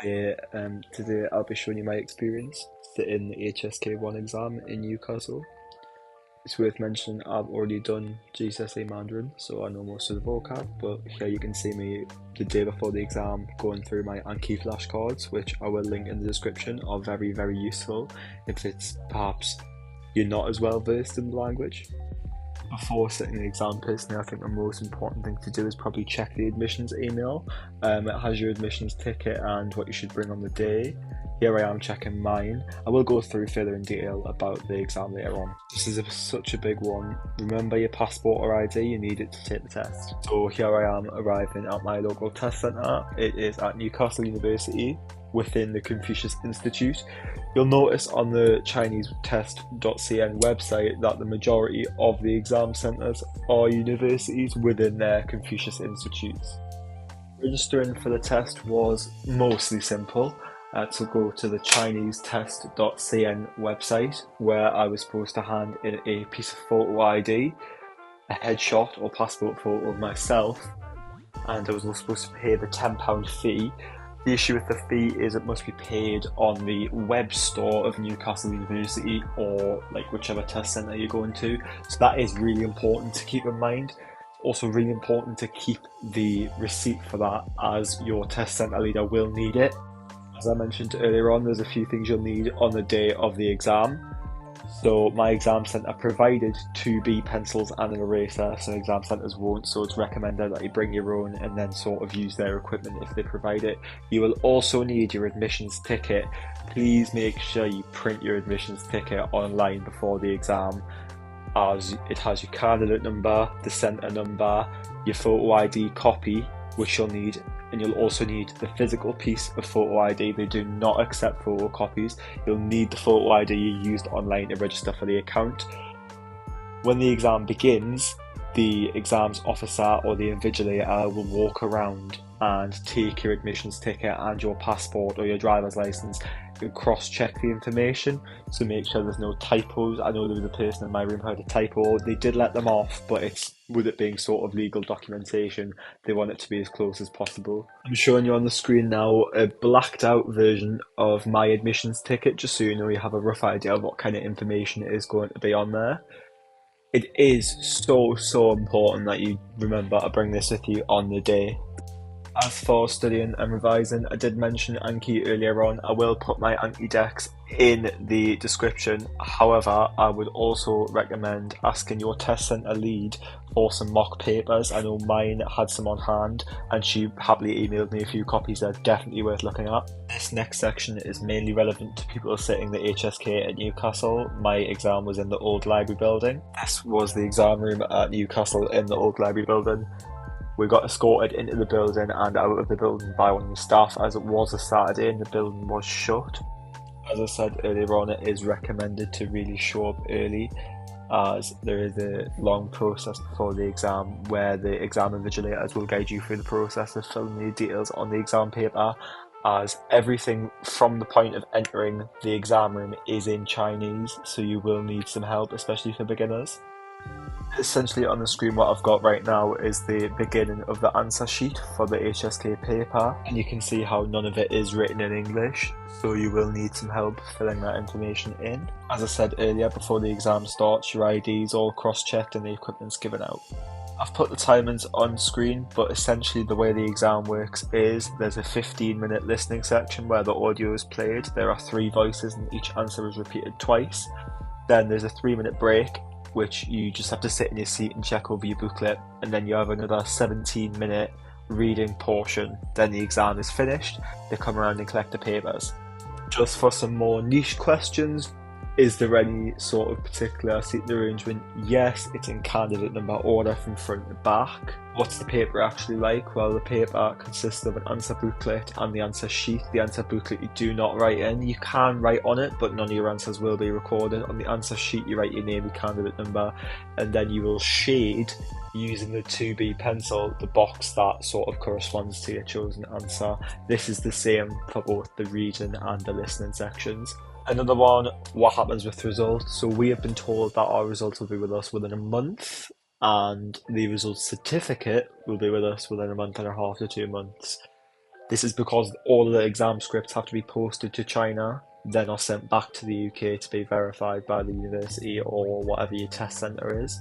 Hi, today I'll be showing you my experience sitting the HSK1 exam in Newcastle. It's worth mentioning I've already done GCSE Mandarin, so I know most of the vocab, but here you can see me the day before the exam going through my Anki flashcards, which I will link in the description, are very, very useful if it's perhaps you're not as well versed in the language. Before sitting the exam, personally, I think the most important thing to do is probably check the admissions email. It has your admissions ticket and what you should bring on the day. Here I am checking mine. I will go through further in detail about the exam later on. This is such a big one. Remember your passport or ID, you need it to take the test. So here I am arriving at my local test centre. It is at Newcastle University within the Confucius Institute. You'll notice on the chinese.test.cn website that the majority of the exam centres are universities within their Confucius Institutes. Registering for the test was mostly simple. To go to the chinese.test.cn website, where I was supposed to hand in a piece of photo ID, a headshot or passport photo of myself, and I was also supposed to pay the £10 fee. The issue with the fee is it must be paid on the web store of Newcastle University or like whichever test centre you're going to. So that is really important to keep in mind. Also really important to keep the receipt for that, as your test centre leader will need it. As I mentioned earlier on, there's a few things you'll need on the day of the exam. So my exam centre provided 2B pencils and an eraser, some exam centres won't, so it's recommended that you bring your own and then sort of use their equipment if they provide it. You will also need your admissions ticket. Please make sure you print your admissions ticket online before the exam, as it has your candidate number, the centre number, your photo ID copy, which you'll need, and you'll also need the physical piece of photo ID. They do not accept photocopies. You'll need the photo ID you used online to register for the account. When the exam begins, the exams officer or the invigilator will walk around and take your admissions ticket and your passport or your driver's license and cross-check the information, so make sure there's no typos. I know there was a person in my room who had a typo. They did let them off, but it's with it being sort of legal documentation, they want it to be as close as possible. I'm showing you on the screen now a blacked out version of my admissions ticket, just so you know you have a rough idea of what kind of information is going to be on there. It is so important that you remember to bring this with you on the day. As for studying and revising, I did mention Anki earlier on. I will put my Anki decks in the description. However, I would also recommend asking your test centre lead for some mock papers. I know mine had some on hand and she happily emailed me a few copies. They're definitely worth looking at. This next section is mainly relevant to people sitting the HSK at Newcastle. My exam was in the old library building. This was the exam room at Newcastle in the old library building. We got escorted into the building and out of the building by one of the staff, as it was a Saturday and the building was shut. As I said earlier on, it is recommended to really show up early, as there is a long process before the exam where the exam invigilators will guide you through the process of filling the details on the exam paper, as everything from the point of entering the exam room is in Chinese, so you will need some help, especially for beginners. Essentially on the screen what I've got right now is the beginning of the answer sheet for the HSK paper, and you can see how none of it is written in English, so you will need some help filling that information in. As I said earlier, before the exam starts, your ID is all cross-checked and the equipment's given out. I've put the timings on screen, but essentially the way the exam works is there's a 15-minute listening section where the audio is played. There are 3 voices and each answer is repeated twice. Then there's a 3-minute break, which you just have to sit in your seat and check over your booklet, and then you have another 17-minute reading portion. Then the exam is finished, they come around and collect the papers. Just for some more niche questions, is there any sort of particular seating arrangement? Yes, it's in candidate number order from front to back. What's the paper actually like? Well, the paper consists of an answer booklet and the answer sheet. The answer booklet you do not write in. You can write on it, but none of your answers will be recorded. On the answer sheet, you write your name, your candidate number, and then you will shade using the 2B pencil the box that sort of corresponds to your chosen answer. This is the same for both the reading and the listening sections. Another one, what happens with results? So we have been told that our results will be with us within a month, and the results certificate will be with us within a month and a half to 2 months. This is because all of the exam scripts have to be posted to China, then are sent back to the UK to be verified by the university or whatever your test centre is.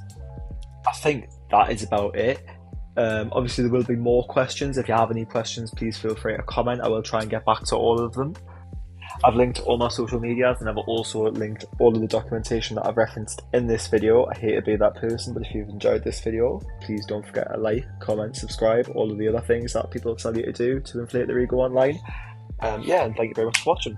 I think that is about it. Obviously, there will be more questions. If you have any questions, please feel free to comment. I will try and get back to all of them. I've linked all my social medias, and I've also linked all of the documentation that I've referenced in this video. I hate to be that person, but if you've enjoyed this video, please don't forget to like, comment, subscribe, all of the other things that people tell you to do to inflate their ego online. And thank you very much for watching.